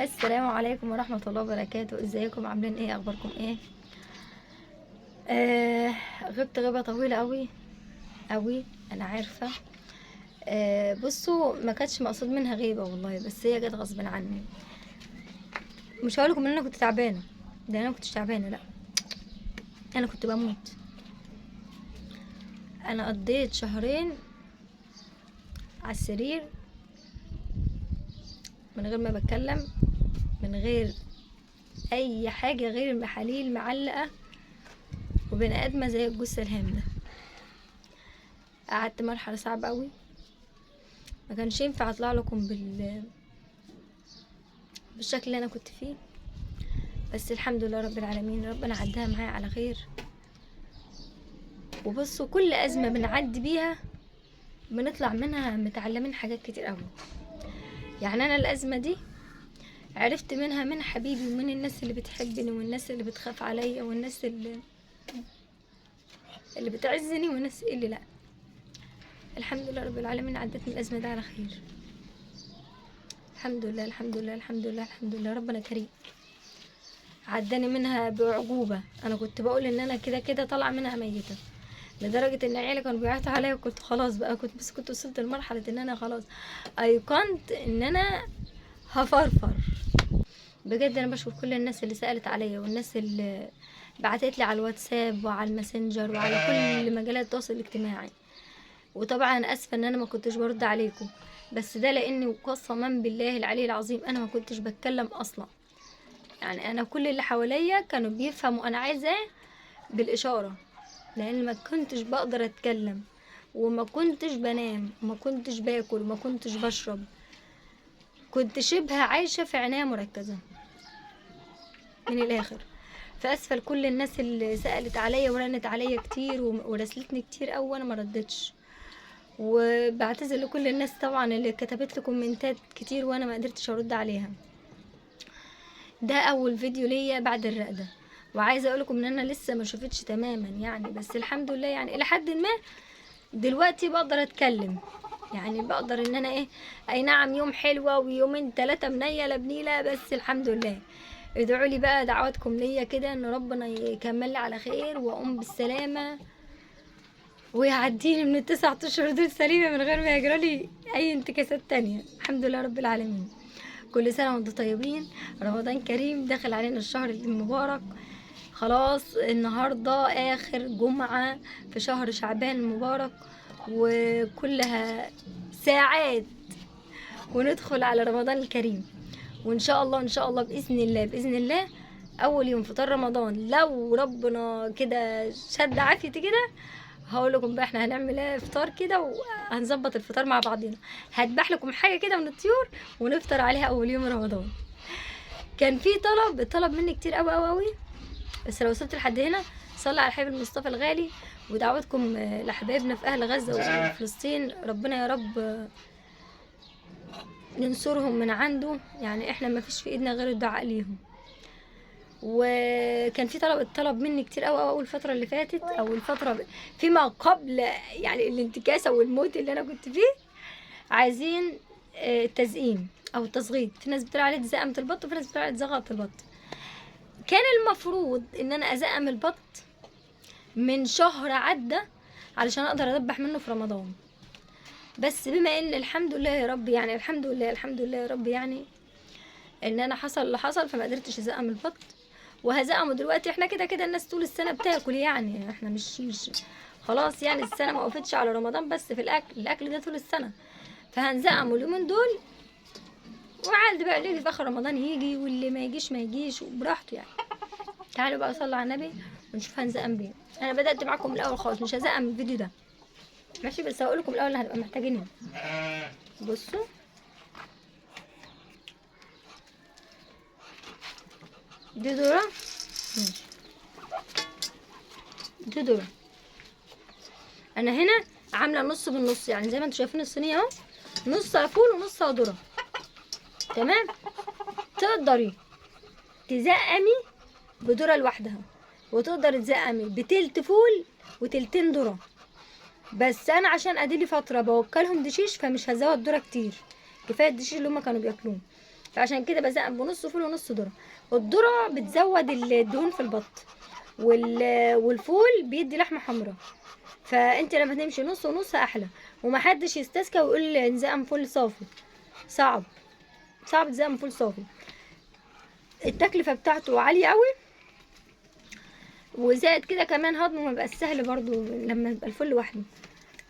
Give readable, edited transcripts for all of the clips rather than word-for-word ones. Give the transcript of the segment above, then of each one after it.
السلام عليكم ورحمة الله وبركاته. ازيكم؟ عاملين ايه؟ اخباركم ايه؟ غبت غيبة طويلة قوي قوي، انا عارفة. بصوا، ما كانتش مقصود منها غيبة والله، بس هي جت غصب عني. مش هقولكم ان انا كنت تعبانة، ده انا ما كنتش تعبانة، لا، انا كنت بموت. انا قضيت شهرين على السرير من غير ما بتكلم، من غير اي حاجة غير المحاليل معلقة وبني ادمة زي الجثة الهامدة. قعدت مرحلة صعبة قوي، ما كانش ينفع اطلع لكم بالشكل اللي انا كنت فيه، بس الحمد لله رب العالمين، ربنا عداها معايا على خير. وبصوا، كل ازمه بنعدي بيها بنطلع منها متعلمين حاجات كتير قوي. يعني انا الازمه دي عرفت منها من حبيبي ومن الناس اللي بتحبني والناس اللي بتخاف عليا والناس اللي بتعزني والناس اللي لا. الحمد لله رب العالمين، عدت من الازمه دي على خير. الحمد لله الحمد لله الحمد لله الحمد لله، ربنا كريم. عداني منها بعجوبة. انا كنت بقول ان انا كده كده طالعة منها ميتة، لدرجة ان عيالي كانوا بيعيطوا عليا، وكنت خلاص بقى، كنت وصلت لمرحلة ان انا خلاص ايقنت ان انا هفرفر. بجد انا بشكر كل الناس اللي سألت عليا والناس اللي بعتت لي على الواتساب وعلى الماسنجر وعلى كل مجالات التواصل الاجتماعي. وطبعا اسفة ان انا ما كنتش برد عليكم، بس ده لاني قسما بالله العلي العظيم انا ما كنتش بتكلم اصلا. يعني انا كل اللي حواليا كانوا بيفهموا انا عايزة ايه بالاشارة، لان ما كنتش بقدر اتكلم، وما كنتش بنام، وما كنتش باكل، وما كنتش بشرب. كنت شبه عايشة في عناية مركزة من الاخر. فاسفل كل الناس اللي سألت عليا ورنت عليا كتير ورسلتني كتير قوي وانا ما ردتش. وبعتذر لكل الناس طبعا اللي كتبت لي كومنتات كتير وانا ما قدرتش ارد عليها. ده اول فيديو ليا بعد الرقدة، وعايزه اقولكم ان انا لسه ما شفتش تماما يعني، بس الحمد لله يعني الى حد ما دلوقتي بقدر اتكلم. يعني بقدر ان انا ايه، اي نعم يوم حلوة ويومين 3 منيلة بنيلة، بس الحمد لله. ادعوا لي بقى دعواتكم ليا كده ان ربنا يكمل لي على خير واقوم بالسلامة ويعديني من التسع اشهر دول سليمة من غير ما يجرالي اي انتكاسات تانية. الحمد لله رب العالمين. كل سنة وانتم طيبين. رمضان كريم، داخل علينا الشهر المبارك. خلاص النهاردة آخر جمعة في شهر شعبان المبارك، وكلها ساعات وندخل على رمضان الكريم. وإن شاء الله إن شاء الله بإذن الله بإذن الله أول يوم فطار رمضان لو ربنا كده شد عافيتي كده، هقول لكم بقى احنا هنعمل ايه فطار كده، وهنظبط الفطار مع بعضنا. هذبح لكم حاجه كده من الطيور ونفطر عليها اول يوم رمضان. كان في طلب مني كتير قوي قوي قوي، بس لو وصلت لحد هنا صلي على الحبيب المصطفى الغالي. ودعوتكم لحبايبنا في اهل غزه وفلسطين، ربنا يا رب ينصرهم من عنده. يعني احنا ما فيش في ايدنا غير الدعاء ليهم. وكان في طلب مني كتير قوي اول الفتره اللي فاتت، او الفتره فيما قبل يعني الانتكاسه والموت اللي انا كنت فيه. عايزين التزيين او التصغير. في ناس بتقول عليه زقمة البط وفي ناس بتقول عليه زغطة البط. كان المفروض ان انا ازقم البط من شهر عدى علشان اقدر اذبح منه في رمضان، بس بما ان الحمد لله يا رب، يعني الحمد لله الحمد لله يا رب، يعني ان انا حصل اللي حصل فما قدرتش ازقم البط. وهزقمه دلوقتي. احنا كده كده الناس طول السنه بتاكل، يعني احنا مش خلاص، يعني السنه ما وقفتش على رمضان بس في الاكل ده طول السنه. فهنزقمه اليومين دول، وعاد بقى اللي يجي في اخر رمضان يجي، واللي ما يجيش ما يجيش وبراحته يعني. تعالوا بقى صلوا على النبي ونشوف هنزقم بيه. انا بدات معاكم من الاول خالص، مش هزقم الفيديو ده ماشي، بس هقول لكم الاول اللي هنبقى محتاجينه. بصوا، دي ذره، ماشي، دي ذره. انا هنا عامله نص بالنص، يعني زي ما انتم شايفين الصينيه اهو، نص فول ونص ذره. تمام. تقدري تزقمي بذره لوحدها، وتقدر تزقمي بتلت فول وتلتين ذره. بس انا عشان اديلي فتره بوكلهم دشيش، فمش هزود ذره كتير، كفايه الدشيش اللي هما كانوا بياكلوه. فعشان كده بزقم بنص فول ونص ذره. الذره بتزود الدهون في البط، والفول بيدي لحمه حمراء. فانت لما تمشي نص ونص احلى. ومحدش يستسكى ويقول نزقم فول صافي، صعب تزقم فول صافي. التكلفه بتاعته عاليه قوي، وزائد كده كمان هضمه ما بقاش سهل برضو لما يبقى الفل لوحده.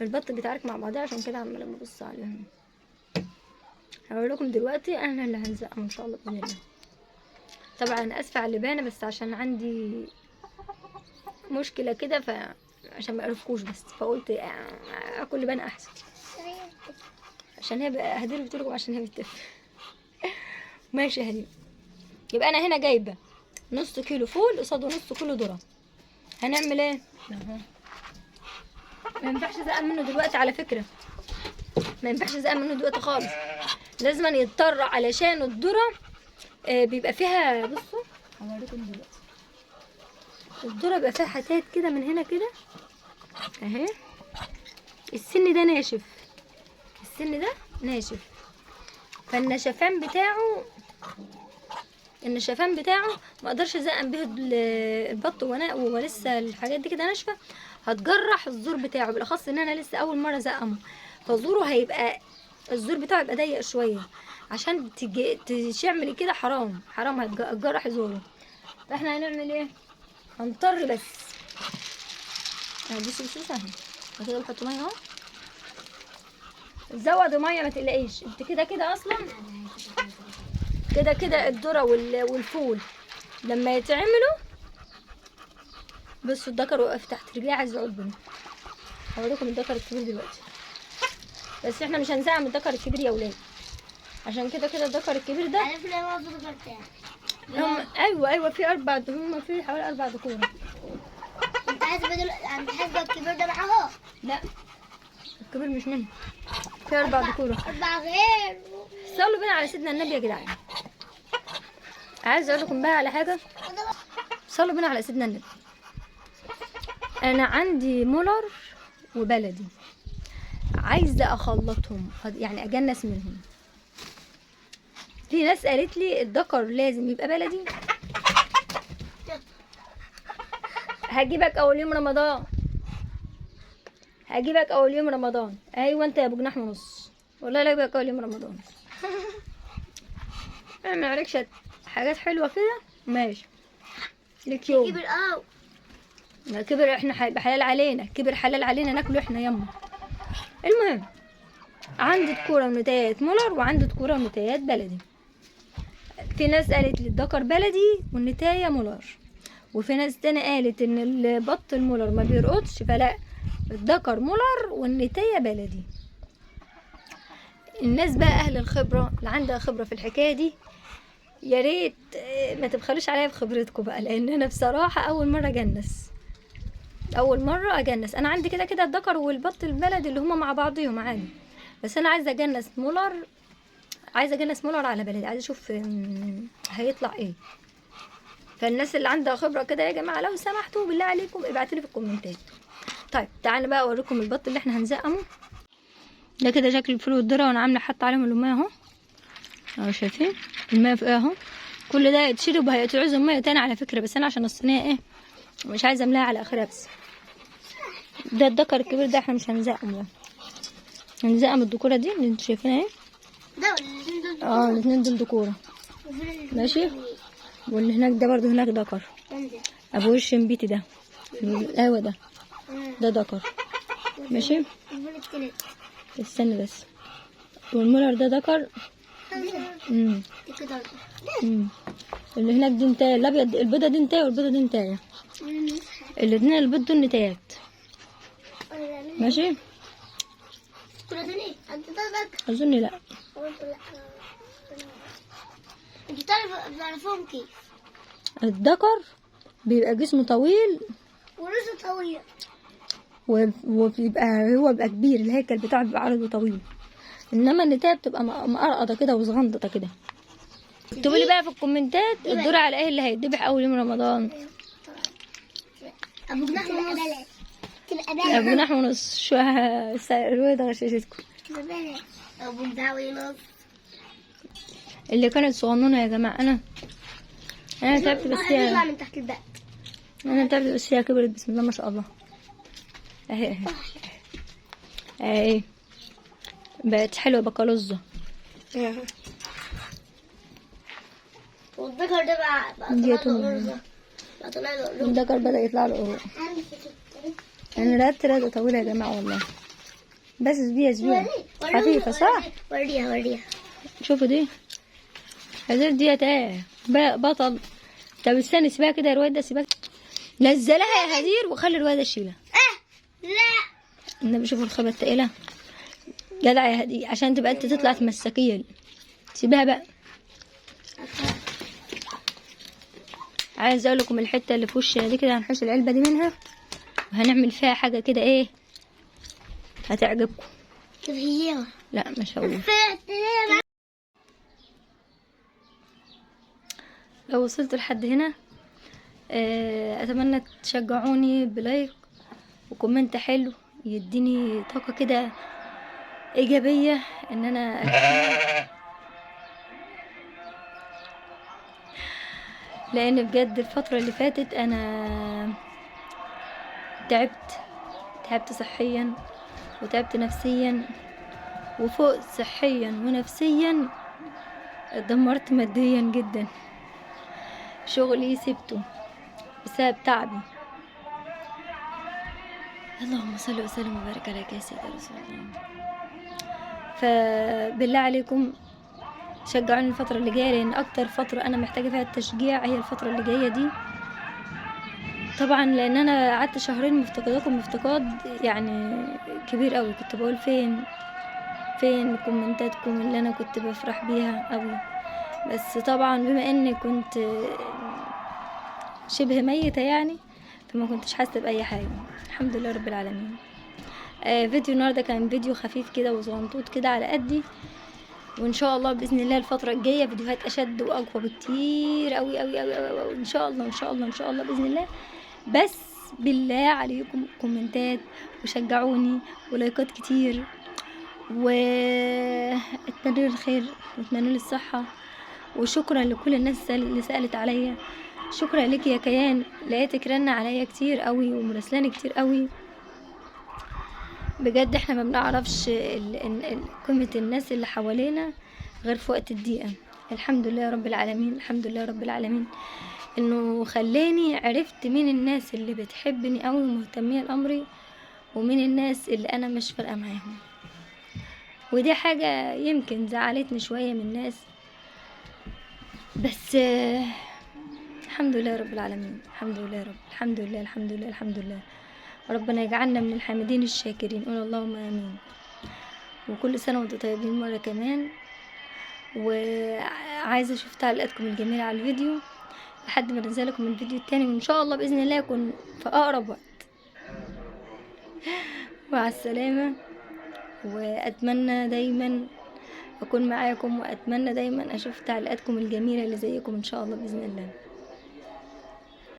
البط بيتعارك مع بعضها، عشان كده عماله ببص عليهم. هقول لكم دلوقتي انا اللي هنزقهم ان شاء الله باذن الله. طبعا انا اسفه على اللبانه، بس عشان عندي مشكله كده، عشان ما اعرفكوش، بس فقلت اكل لبانه احسن، عشان هي بقى هدير بتقولكم عشان هي بتتف. ماشي يا هدير. يبقى انا هنا جايبه نص كيلو فول قصاده نص كيلو ذره. هنعمل ايه؟ ما ينفعش ازقق منه دلوقتي على فكره، ما ينفعش ازقق منه دلوقتي خالص. لازم يتطر، علشان الذره بيبقى فيها، بصوا هوريكم دلوقتي. الذره بيبقى فيها حتات كده من هنا كده اهي. السن ده ناشف، السن ده ناشف، فالنشفان بتاعه ما اقدرش ازقم به البط ولسه الحاجات دي كده ناشفه. هتجرح الزور بتاعه، بالاخص ان انا لسه اول مره ازقمه، فزوره هيبقى الزور بتاعه يبقى ضيق شويه، عشان تعملي كده حرام هتجرح زوره. فاحنا هنعمل ايه؟ هنضطر بس بصوا سهل كده. بحط ميه اهو، زودوا ميه ما تقلقيش. انت كده اصلا كده الذره والفول لما يتعملوا. بصوا الدكر وقف تحت رجليه عايز يقعد بنا. هوريكم الدكر الكبير دلوقتي، بس احنا مش هنزعم الدكر الكبير يا ولاد، عشان كده الدكر الكبير ده عارف ليه هو الذكر بتاعي؟ ايوه في هم في حوالي 4 ذكور. انت حاسب الكبير ده معاه؟ لا الكبير مش منه، في 4 ذكور. 4 غير. صلوا بينا على سيدنا النبي يا جدعان. عايز اقول لكم بقى على حاجه، صلوا بينا على سيدنا النبي. انا عندي مولر وبلدي، عايزه اخلطهم يعني اجنس منهم. في ناس قالت لي الذكر لازم يبقى بلدي. هجيبك اول يوم رمضان. ايوه انت يا ابو جناح ونص، والله لا هجيبك اول يوم رمضان. ما عليكش حاجات حلوه كده ماشي لك يوم. كبر كبر احنا هيبقى حلال علينا، كبر حلال علينا ناكله احنا يما. المهم عندي ذكوره ونتايات مولر، وعندي ذكوره ونتايات بلدي. في ناس قالت لي الذكر بلدي والنتايه مولر، وفي ناس تاني قالت ان البط المولر ما بيرقدش، فلا الذكر مولر والنتايه بلدي. الناس بقى اهل الخبره اللي عندها خبره في الحكايه دي، يا ريت ما تبخلوش عليا بخبرتكم بقى، لان انا بصراحه اول مره اجنس. انا عندي كده الذكر والبط البلدي اللي هما مع بعضهم عادي، بس انا عايزه اجنس مولر على بلدي، عايزه اشوف هيطلع ايه. فالناس اللي عندها خبره كده يا جماعه لو سمحتوا بالله عليكم ابعتوا لي في الكومنتات. طيب تعالوا بقى اوريكم البط اللي احنا هنزقمه. ده كده شكل الفول والذره، وانا عامله حاطه عليهم الميه اهو شايفين الميه فوق اهو. كل ده يتشرب وهيتعوزوا ميه تاني على فكره، بس انا عشان الصينيه ايه مش عايزه املاها على اخرها. بس ده الذكر الكبير ده احنا مش هنزقمه، ده هنزقم الذكوره دي اللي انتوا شايفينها اهي. الاثنين دول ذكوره ماشي، واللي هناك ده برضو هناك ذكر ابو وش نبيتي ده. ايوه ده ذكر ماشي. استنى بس، والمولر ده ذكر. اللي هناك دي نتايه، الابيض البيضه دي نتايه والبيضه دي نتايه. الاثنين البيض دول نتايات ماشي. اظن لا. انت تعرفهم كيف؟ الذكر بيبقى جسمه طويل وراسه طويل، وبيبقى كبير، الهيكل بتاعه بيبقى عرضه طويل. انما النتايه بتبقى مقرقضه كده وصغنططه كده. اكتبوا لي بقى في الكومنتات الدور على ايه اللي هيتذبح اول يوم رمضان. ابو جناح ونص. ابو جناح ونص. شو الروايه ده غششتكم. ابو جناح ونص. اللي كانت صغنونه يا جماعه. انا تعبت بس هتطلع من تحت الباب. انا تعبت بس هي كبرت بسم الله ما شاء الله. اهي اهي بقت حلوه بكالوزه. والذكر ده بقى دي طلع له قرصة. بقى طلع له قرصة. الذكر بدأ يطلع له قروق. انا رقبتي رقبة طويلة يا جماعة والله. بس سبيها خفيفة صح؟ وريها. شوفوا دي هذول ديت ايه بطل. طب استني سيبها كده يا رويد ده سيبها. نزلها يا هدير وخلي الرويد يشيلها. لا النبي شوفوا الخبة التقيلة. جدع يا هدير عشان تبقى انت تطلع تمسكية. سيبها بقى. عايز اقول لكم الحته اللي في وشنا دي كده هنحش العلبه دي منها وهنعمل فيها حاجه كده ايه هتعجبكم. هي لا مش هقول. لو وصلتوا لحد هنا اتمنى تشجعوني بلايك وكومنت حلو يديني طاقه كده ايجابيه ان انا لان بجد الفتره اللي فاتت انا تعبت صحيا وتعبت نفسيا وفوق صحيا ونفسيا اتدمرت ماديا جدا. شغلي سبته بسبب تعبي. اللهم صل وسلم وبارك عليك يا سيدي رسول الله. فبالله عليكم شجعوني الفترة اللي جاية لان اكتر فترة انا محتاجة فيها التشجيع هي الفترة اللي جاية دي. طبعا لان انا قعدت شهرين مفتقداكم افتقاد يعني كبير قوي. كنت بقول فين كومنتاتكم اللي انا كنت بفرح بيها قوي. بس طبعا بما اني كنت شبه ميتة يعني فما كنتش حاسة بأي حاجة. الحمد لله رب العالمين. فيديو النهاردة كان فيديو خفيف كده وصغنطوط كده على قدي. وان شاء الله باذن الله الفتره الجايه فيديوهات اشد واقوى بكتير قوي قوي قوي قوي ان شاء الله ان شاء الله ان شاء الله باذن الله. بس بالله عليكم كومنتات وشجعوني ولايكات كتير واتمنوا لي الخير واتمنوا لي الصحه. وشكرا لكل الناس اللي سالت عليا. شكرا لك يا كيان لقيتك رن عليا كتير قوي ومرسلاني كتير قوي. بجد احنا ما بنعرفش قيمة الناس اللي حوالينا غير في وقت الضيقة. الحمد لله رب العالمين. الحمد لله رب العالمين انه خلاني عرفت مين الناس اللي بتحبني قوي ومهتمية لامري ومين الناس اللي انا مش فارقة معاهم. ودي حاجة يمكن زعلتني شوية من الناس بس الحمد لله رب العالمين. الحمد لله رب الحمد لله الحمد لله الحمد لله. ربنا يجعلنا من الحامدين الشاكرين. قول اللهم امين. وكل سنه وانتم طيبين مره كمان. وعايزه اشوف تعليقاتكم الجميله على الفيديو لحد ما انزل لكم الفيديو التاني وان شاء الله باذن الله يكون في اقرب وقت. مع السلامه. واتمنى دايما اكون معاكم واتمنى دايما اشوف تعليقاتكم الجميله اللي زيكم ان شاء الله باذن الله.